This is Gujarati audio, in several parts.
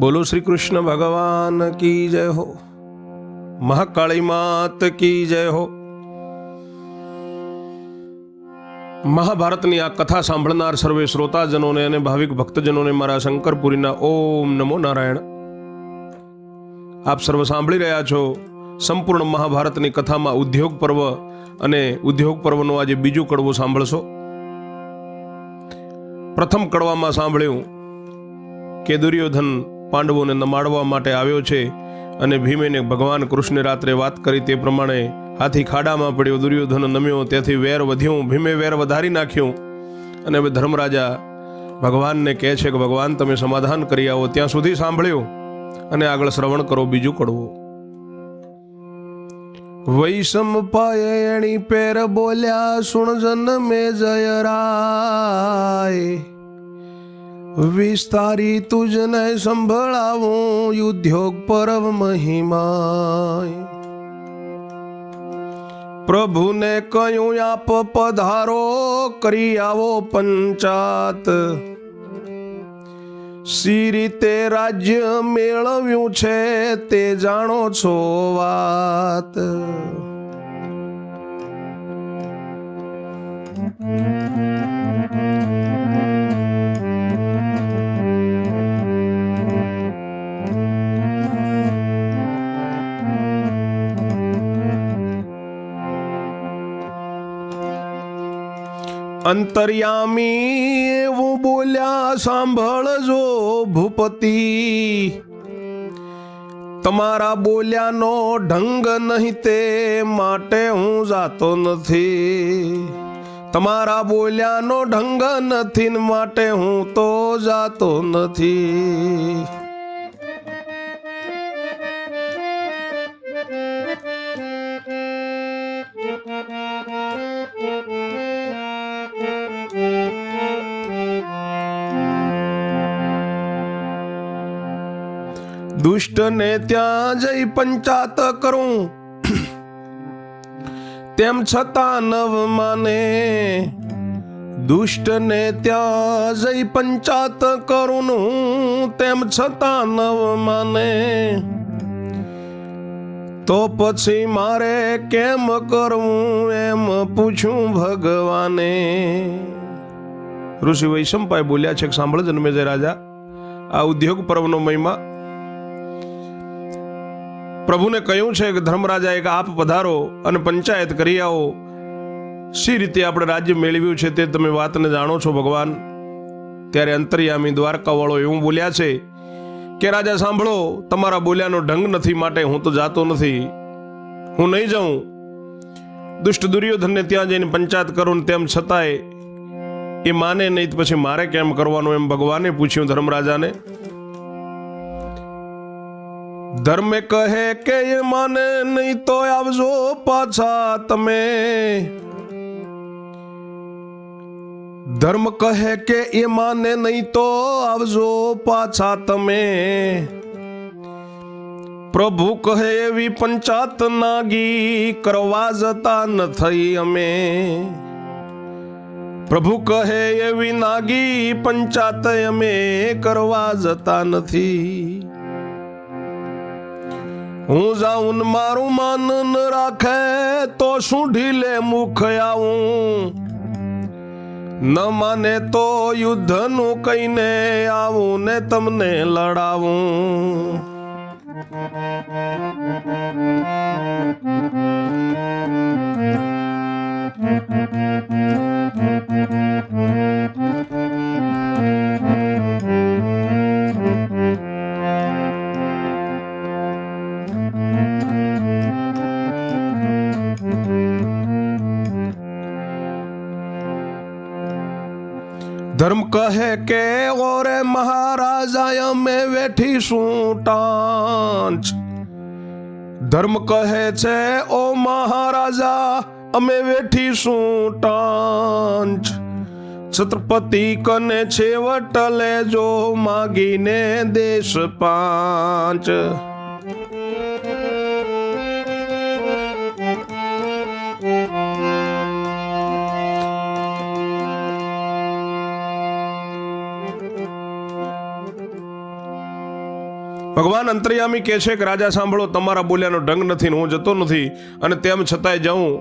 बोलो श्री कृष्ण भगवान की जय हो। महाकाली मात की जय हो। મહાભારતની આ કથા સાંભળનાર સર્વે શ્રોતાજનોને અને ભાવિક ભક્તજનોને મારા શંકરપુરીના ઓમ નમો નારાયણ। આપ સર્વ સાંભળી રહ્યા છો સંપૂર્ણ મહાભારતની કથામાં ઉદ્યોગ પર્વ અને ઉદ્યોગ પર્વનો આજે બીજું કડવું સાંભળશો। પ્રથમ કડવામાં સાંભળ્યું કે દુર્યોધન પાંડવોને નમાડવા માટે આવ્યો છે અને ભીમેને ભગવાન કૃષ્ણે રાત્રે વાત કરી તે પ્રમાણે હાથી ખાડામાં પડ્યો, દુર્યોધન નમ્યો, તેથી વેર વધ્યું, ભીમે વેર વધારી નાખ્યું અને હવે ધર્મરાજા ભગવાનને કહે છે કે ભગવાન તમે સમાધાન કરી આવો। ત્યાં સુધી સાંભળ્યું અને આગળ શ્રવણ કરો બીજું કડવું। વૈષમ પાયણી પેર બોલ્યા સુણ જન મે જય રાય, વિસ્તારી તુજને સંભળાવું યુદ્ધોગ પર્વ મહિમાય। પ્રભુને કહ્યું આપ પધારો કરી આવો પંચાત, સી રીતે રાજ્ય મેળવ્યું છે તે જાણો છો વાત। અંતર્યામી એવું બોલ્યા સાંભળજો ભૂપતિ, તમારા બોલ્યાનો ઢંગ નહીં તે માટે હું જાતો નથી, તમારા બોલ્યાનો ઢંગ નથી માટે હું તો જાતો નથી। દુષ્ટ ને ત્યાં જઈ પંચાત કરું તેમ છતાં નવ માને, દુષ્ટ ને ત્યાં જઈ પંચાત કરું તેમ છતાં નવ માને, તો પછી મારે કેમ કરવું એમ પૂછું ભગવાને। ઋષિ વૈશંપાય બોલ્યા છે કે સાંભળ જન્મેજય રાજા, આ ઉદ્યોગ પર્વનો મહિમા પ્રભુને કહ્યું છે કે ધર્મરાજાએ કે આપ પધારો અને પંચાયત કરી આવો, સી રીતે આપણે રાજ્ય મેળવ્યું છે તે તમે વાતને જાણો છો ભગવાન। ત્યારે અંતર્યામી દ્વારકા વાળો એવું બોલ્યા છે કે રાજા સાંભળો, તમારા બોલ્યાનો ઢંગ નથી માટે હું તો જાતો નથી, હું નહીં જાઉં। દુષ્ટ દુર્યોધનને ત્યાં જઈને પંચાયત કરું તેમ છતાંય એ માને નહીં, પછી મારે કેમ કરવાનું એમ ભગવાને પૂછ્યું ધર્મરાજાને। ધર્મે કહે કે એ માને નહીં તો આવજો પાછા તમે, ધર્મ કહે કે એ માને નહીં તો આવજો પાછા તમે, પ્રભુ કહે એવી પંચાત નાગી કરવા જતા નથી અમે, પ્રભુ કહે એવી નાગી પંચાત અમે કરવા જતા નથી। હું જાઉં મારું માન ન રાખે તો શું ઢીલે મુખ આવું, ન માને તો યુદ્ધનું કહીને આવું ને તમને લડાવું। ધર્મ કહે કે ઓરે મહારાજા અમે વેઠીશું ટાંચ, ધર્મ કહે છે ઓ મહારાજા અમે વેઠીશું ટાંચ, છત્રપતિ કને છેવટ લેજો માગીને દેશ પાંચ। ભગવાન અંતર્યામી કહે છે કે રાજા સાંભળો, તમારા બોલ્યાનો ઢંગ નથી ને હું જતો નથી, અને તેમ છતાંય જાઉં,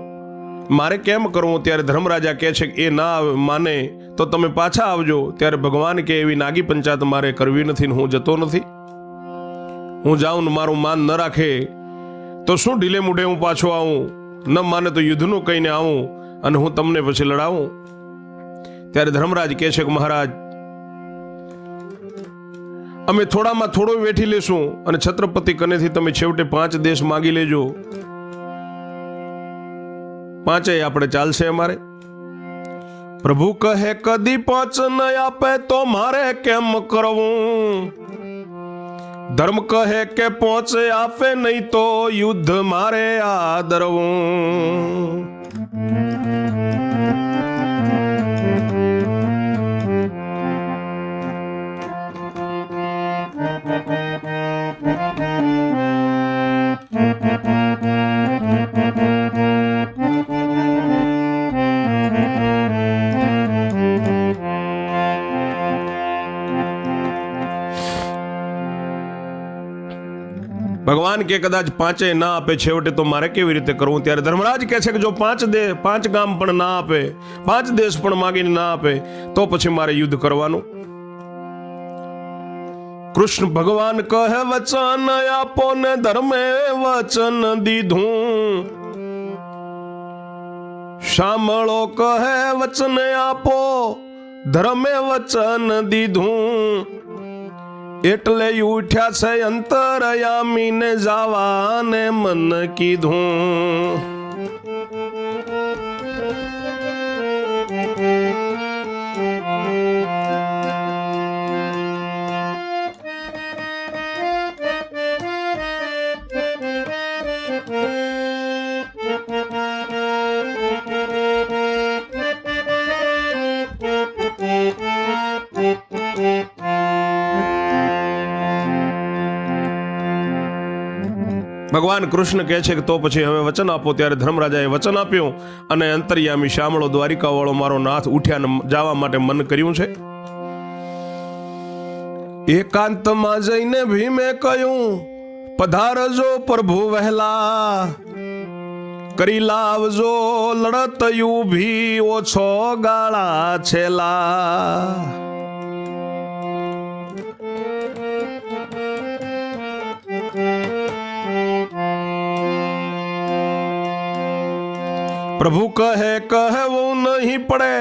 મારે કેમ કરવું? ત્યારે ધર્મરાજા કહે છે કે એ ના માને તો તમે પાછા આવજો. ત્યારે ભગવાન કે એવી નાગી પંચાયત મારે કરવી નથી ને હું જતો નથી. હું જાઉં ને મારું માન ન રાખે તો શું ઢીલે મૂઢે હું પાછો આવું? ન માને તો યુદ્ધનું કહીને આવું અને હું તમને પછી લડાવું. ત્યારે ધર્મરાજ કહે છે કે મહારાજ, અમે થોડામાં થોડો વેઠી લેશું અને છત્રપતિ કનેથી તમે છેવટે 5 દેશ માંગી લેજો. 5 આપણે ચાલશે અમારે. પ્રભુ કહે કદી 5 ન આપે તો મારે કેમ કરવું? ધર્મ કહે કે 5 આપે નહીં તો યુદ્ધ મારે આદરવું. ભગવાન કે કદાચ 5 ના આપે છેવટે તો મારે કેવી રીતે કરવું? ત્યારે ધર્મરાજ કહે છે કે જો 5 ગામ પણ ના આપે, 5 દેશ પણ માગીને ના આપે તો પછી મારે યુદ્ધ કરવાનું. કૃષ્ણ ભગવાન કહે વચન આપો ને ધર્મે વચન દીધું. સાંભળો કહે વચન આપો ધર્મે વચન દીધું. એટલે ઉઠ્યા છે અંતરયામી ને જાવાને મન કીધું. ભગવાન કૃષ્ણ કહે છે કે તો પછી હવે વચન આપો. ત્યારે ધર્મરાજાએ વચન આપ્યું અને અંતર્યામી શામળો દ્વારિકા વાળો મારો નાથ ઉઠ્યા જવા માટે મન કર્યું છે. એકાંતમાં જઈને ભીમે કહ્યું પધારજો પ્રભુ વહેલા, કરી લાવજો લડત ઊભી ઓછો ગાળા છેલા. પ્રભુ કહે કહેવું નહીં પડે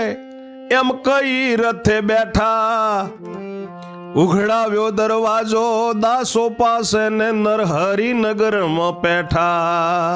એમ કઈ રથે બેઠા. ઉઘડાવ્યો દરવાજો દાસો પાસે ને નરહરી નગરમાં પેઠા.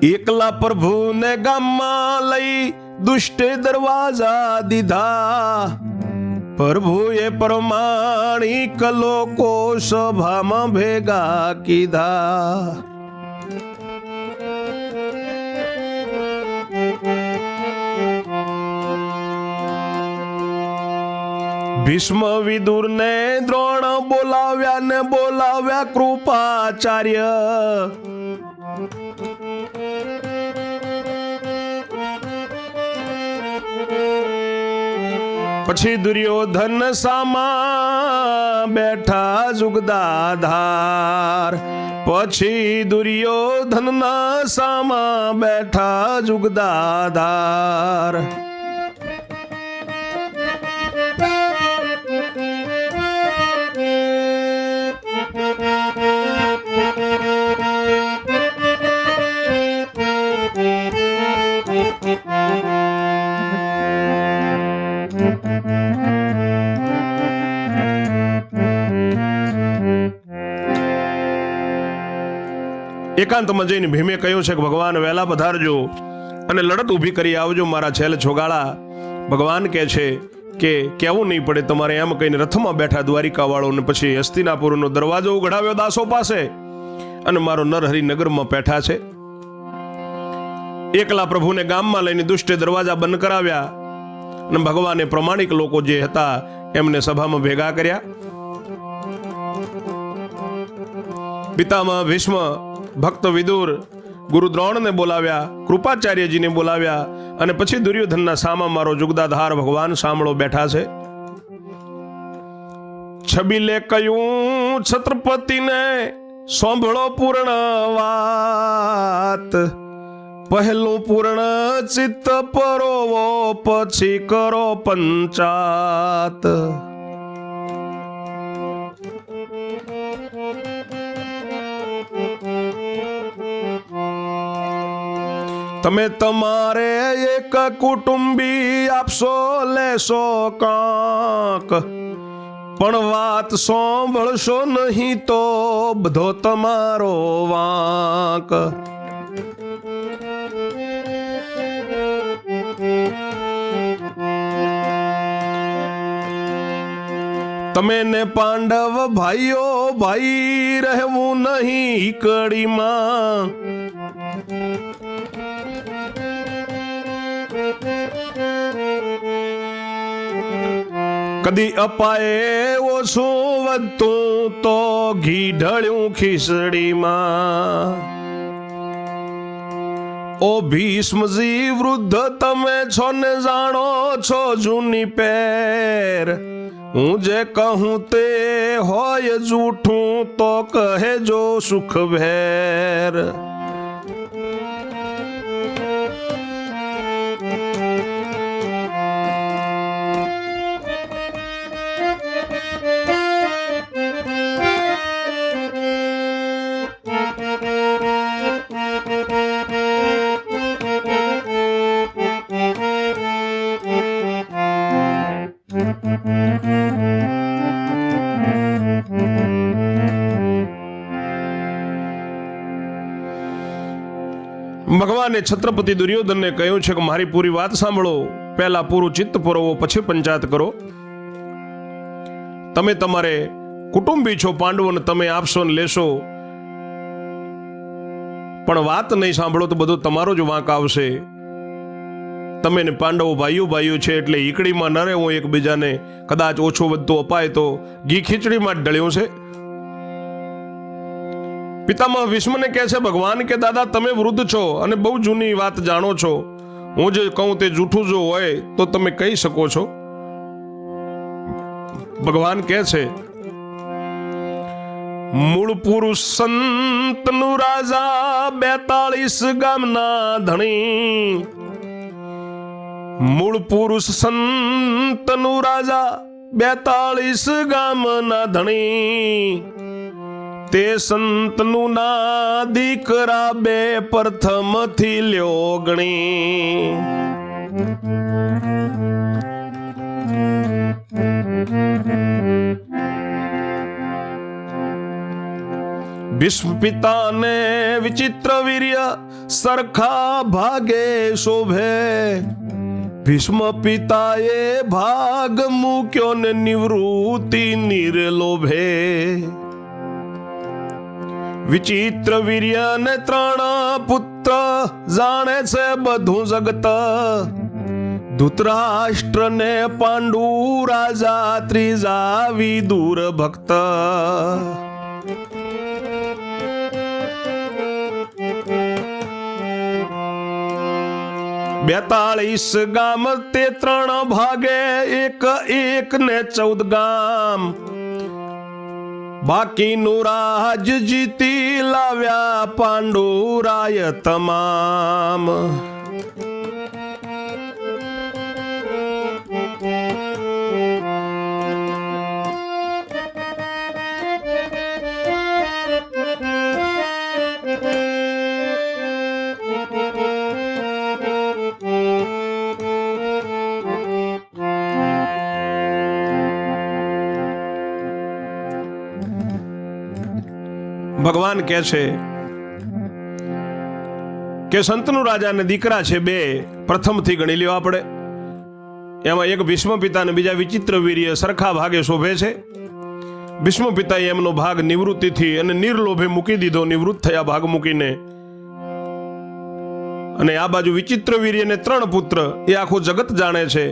એકલા પ્રભુને ગામમાં લઈ દુષ્ટે દરવાજા દીધા. પ્રભુએ પ્રમાણિક લોકો સભામાં ભેગા કીધા. ભીષ્મ વિદુર ને દ્રોણ બોલાવ્યા ને બોલાવ્યા કૃપાચાર્ય. પછી દુર્યોધન સામા બેઠા જુગદાધાર. પછી દુર્યોધન ના સામા બેઠા જુગદાધાર. એકાંતમાં જઈને ભીમે કહ્યું છે કે ભગવાન વહેલા પધારજો અને લડત ઊભી કરી આવજો મારા છેલ્લે છોગાળા. ભગવાન કહે છે કે કેવું નહીં પડે તમારે, એમ કહીને રથમાં બેઠા દ્વારિકા વાળો ને પછી હસ્તિનાપુરનો દરવાજો ઉઘડાવ્યો દાસો પાસે અને મારો નરહરી નગરમાં બેઠા છે. એકલા પ્રભુને ગામમાં લઈને દુષ્ટે દરવાજા બંધ કરાવ્યા અને ભગવાને પ્રમાણિક લોકો જે હતા એમને સભામાં ભેગા કર્યા. પિતામહ ભીષ્મ, ભક્ત વિદુર, ગુરુ દ્રોણને બોલાવ્યા, કૃપાચાર્યજીને બોલાવ્યા અને પછી દુર્યોધનના સામા મારો જુગદાધાર ભગવાન સાંભળો બેઠા છે. છબીલે કહ્યું છત્રપતિને સાંભળો પૂર્ણ વાત, પહેલું પૂર્ણ ચિત્ત પરોવો પછી કરો પંચાત. તમે તમારે એક કુટુંબી આપશો લેશો કાંક, પણ વાત સાંભળશો નહીં તો બધો તમારો વાંક. તમે ને પાંડવ ભાઈઓ ભાઈ રહેવું નહીં કડીમાં, કદી અપાય ઓછું વધતું તો ઘી ઢળ્યું ખીચડીમાં. ઓ ભીષ્મજી વૃદ્ધ તમે છો ને જાણો છો જૂની પેર, હું જે કહું તે હોય જૂઠું તો કહેજો સુખ ભેર. ભગવાને છત્રપતિ દુર્યોધનને કહ્યું છે કે મારી પૂરી વાત સાંભળો, પહેલા પૂરું ચિત્ત પરોવો પછી પંચાયત કરો. તમે તમારે કુટુંબી છો, પાંડવોને તમે આપશો ને લેશો, પણ વાત નહીં સાંભળો તો બધું તમારો જ વાંક આવશે. તમે ને પાંડવો ભાઈઓ ભાઈઓ છે એટલે ઈકડીમાં ન રહેવું એકબીજાને, કદાચ ઓછું વધતું અપાય તો ઘી ખીચડીમાં જ ઢળ્યું છે. પિતામહ ભીષ્મને કહે છે ભગવાન કે દાદા તમે વૃદ્ધ છો અને બહુ જૂની વાત જાણો છો, હું જે કહું તે જૂઠું જો હોય તો તમે કહી શકો છો. ભગવાન કહે છે મૂળ પુરુષ સંતનું રાજા 42 ગામના ધણી, મૂળ પુરુષ સંતનું રાજા 42 ગામના ધણી, તે સંતનું ના દીકરા 2 પ્રથમથી લ્યો ગણી. ભીષ્મ પિતાને વિચિત્ર વીર્ય સરખા ભાગે શોભે, ભીષ્મ પિતાએ ભાગ મૂક્યો ને નિવૃત્તિ નિર્લોભે. વિચિત્ર વીર્ય ને 3 પુત્ર જાણે છે બધું જગત, ધૃતરાષ્ટ્ર ને પાંડુ રાજા ત્રીજા વિદુર ભક્ત. બેતાળીસ ગામ તે 3 ભાગે, એક ને 14 ગામ, બાકીનું રાજ જીતી લાવ્યા પાંડુરાય તમામ. ભગવાન કહે છે કે સંતનું રાજાને દીકરા છે 2, પ્રથમથી ગણી લ્યો આપણે. એમાં એક ભીષ્મ પિતા અને બીજા વિચિત્ર વીર્ય સરખા ભાગે શોભે છે. ભીષ્મ પિતાએ એમનો ભાગ નિવૃત્તિથી અને નિર્લોભે મૂકી દીધો, નિવૃત્ત થયા ભાગ મૂકીને. અને આ બાજુ વિચિત્ર વીર્યને 3 પુત્ર, એ આખું જગત જાણે છે.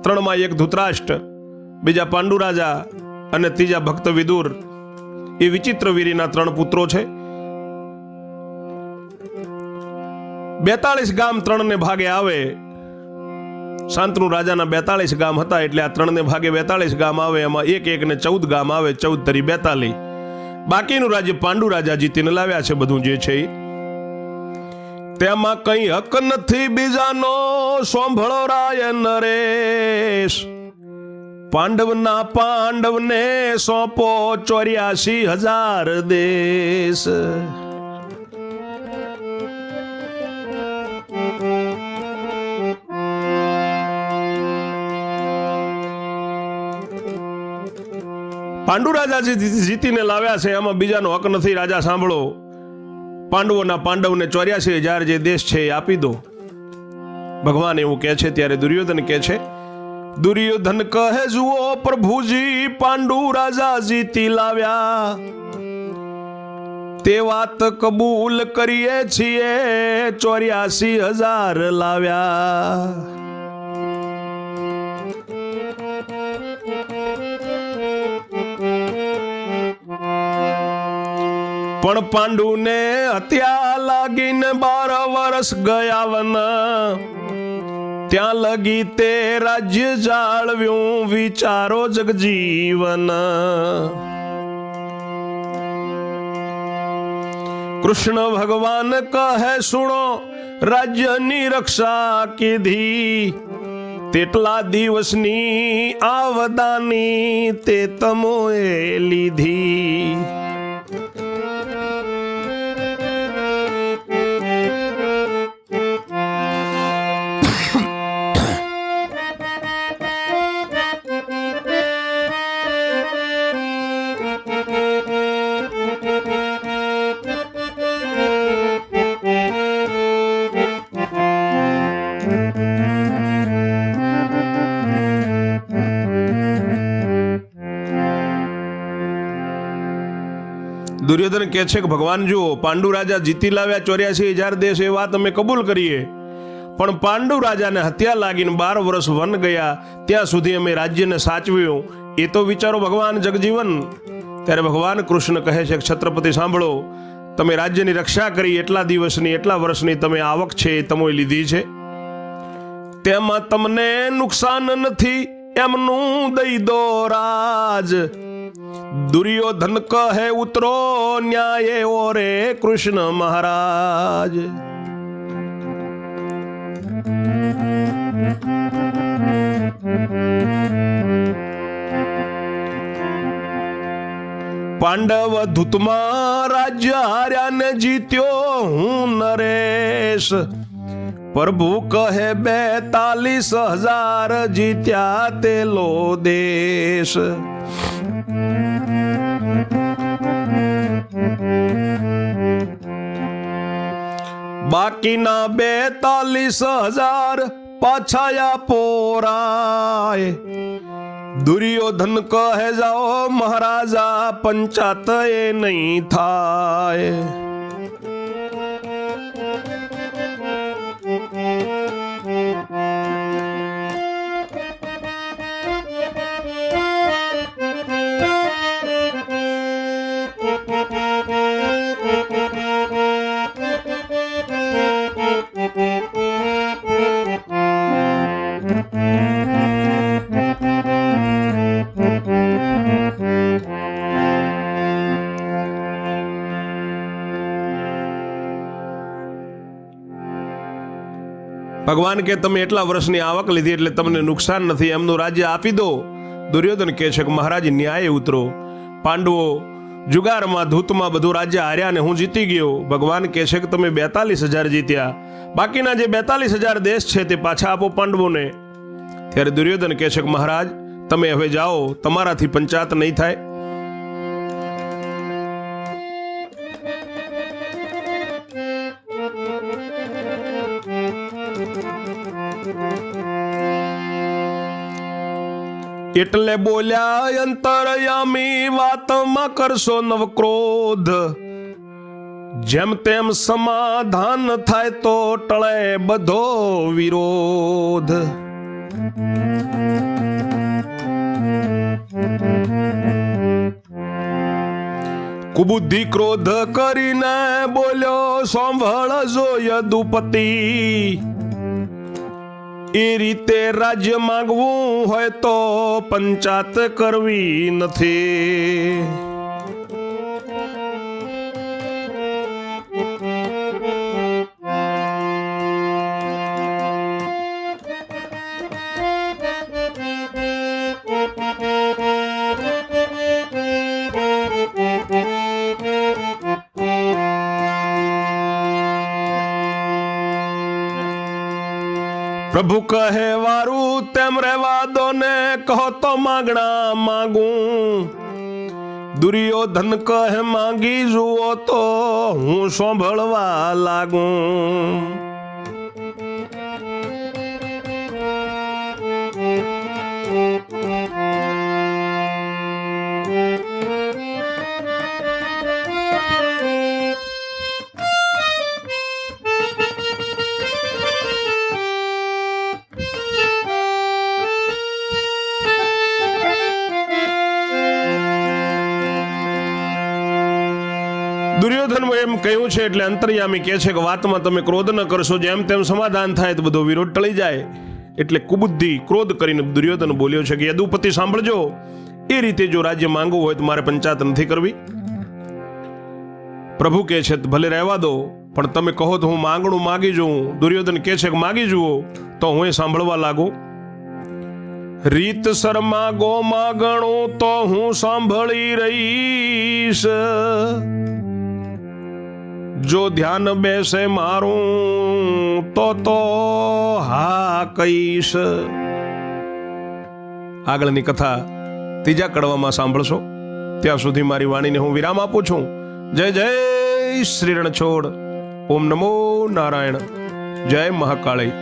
3માં એક ધૃતરાષ્ટ્ર, બીજા પાંડુ રાજા અને ત્રીજા ભક્ત વિદુર. એ વિચિત્ર વીર્યના 3 પુત્રો છે. 42 ગામ 3ને ભાગે આવે. શાંતનુ રાજાના 42 ગામ હતા, એટલે આ 3ને ભાગે 42 ગામ આવે. એમાં એક ને 14 ગામ આવે, 14 તરી 42. બાકીનું રાજ્ય પાંડુ રાજા જીતીને લાવ્યા છે. બધું જે છે તેમાં કઈ હક નથી બીજાનો, સોંભળો રાય નરેશ. પાંડવને સોંપો 84,000 દેશ. પાંડુ રાજા જીતીને લાવ્યા છે, એમાં બીજાનો હક નથી. રાજા સાંભળો, પાંડવોને 84,000 જે દેશ છે એ આપી દો. ભગવાન એવું કહે છે. ત્યારે દુર્યોધન કહે છે, દુર્યોધન કહે જુઓ પ્રભુજી, પાંડુ રાજા જીતી લાવ્યા, તે વાત કબૂલ કરીએ છીએ, 84,000 લાવ્યા. પણ પાંડુને હત્યા લાગીને 12 વર્ષ ગયા વન, ત્યાં લગી તે રાજ્ય જાળવ્યું, વિચારો જગજીવન. કૃષ્ણ ભગવાન કહે સુણો, રાજ્યની રક્ષા કીધી, તેટલા દિવસની આવદાની તે તમોએ લીધી. દુર્યોધન કહે છે કે ભગવાન જુઓ, પાંડુ રાજા જીતી લાવ્યા 84,000 દેશ, એ વાત અમે કબૂલ કરીએ, પણ પાંડુ રાજાને હત્યા લાગીને 12 વર્ષ વન ગયા, ત્યાં સુધી અમે રાજ્યને સાચવ્યું, એ તો વિચારો ભગવાન જગજીવન. ત્યારે ભગવાન કૃષ્ણ કહે છે, છત્રપતિ સાંભળો, તમે રાજ્યની રક્ષા કરી, એટલા દિવસની એટલા વર્ષની તમે આવક છે એ તમે લીધી છે, તેમાં તમને નુકસાન નથી, એમનું દઈ દો રાજ. દુર્યોધન કહે ઉતરો ન્યાય ઓરે કૃષ્ણ મહારાજ. પાંડવ ધૂતમાં રાજ્ય હાર્યા ને જીત્યો હું નરેશ. પ્રભુ કહે 42,000 જીત્યા તેલો દેશ. બાકીના 42,000 પાછાયા પોરાય. દુર્યોધન કહે જાઓ મહારાજા, પંચાત એ નહીં થાય. ભગવાન કે તમે એટલા વર્ષની આવક લીધી એટલે તમને નુકસાન નથી, એમનું રાજ્ય આપી દો. દુર્યોધન કહે છે કે મહારાજ ન્યાય ઉતરો. પાંડવો જુગારમાં ધૂતમાં બધું રાજ્ય હાર્યા ને હું જીતી ગયો. ભગવાન કહે છે કે તમે 42,000 જીત્યા, બાકીના જે 42,000 દેશ છે તે પાછા આપો પાંડવોને. ત્યારે દુર્યોધન કહે છે કે મહારાજ તમે હવે જાઓ, તમારાથી પંચાત નહીં થાય. એટલે બોલ્યા અંતરયામી વાતમાં કરશો નવ ક્રોધ, જેમ તેમ સમાધાન થાય તો ટળે બધો વિરોધ. કુબુદ્ધિ ક્રોધ કરીને બોલ્યો સાંભળજો યદુપતિ, એ રીતે રાજ્ય માંગવું હોય તો પંચાત કરવી નથી. પ્રભુ કહે વારું તેમ રહેવા દો ને કહો તો માગણા માગું. દુર્યોધન કહે માંગી જુઓ તો હું સાંભળવા લાગું. દુર્યોધન એમ કહ્યું છે એટલે અંતર્યામી કહે છે કે વાતમાં તમે ક્રોધ ન કરશો, જેમ તેમ સમાધાન થાય તો બધો વિરોધ ટળી જાય. એટલે કુબુદ્ધિ ક્રોધ કરીને દુર્યોધન બોલ્યો છે કે યદુપતિ સાંભળજો, એ રીતે જો રાજ્ય માંગવું હોય તો મારે પંચાયત નથી કરવી. પ્રભુ કહે છે ભલે રહેવા દો, પણ તમે કહો તો હું માંગણું માગી જોઉં. દુર્યોધન કહે છે કે માગી જુઓ તો હું એ સાંભળવા લાગુ. રીત શર્મા ગો માગણું તો હું સાંભળી રહીશ, જો ધ્યાન બેસે મારું તો હા કહીશ. આગળની કથા ત્રીજા કડવામાં સાંભળશો. ત્યાં સુધી મારી વાણીને હું વિરામ આપું છું. જય જય શ્રી રણછોડ. ઓમ નમો નારાયણ. જય મહાકાળી.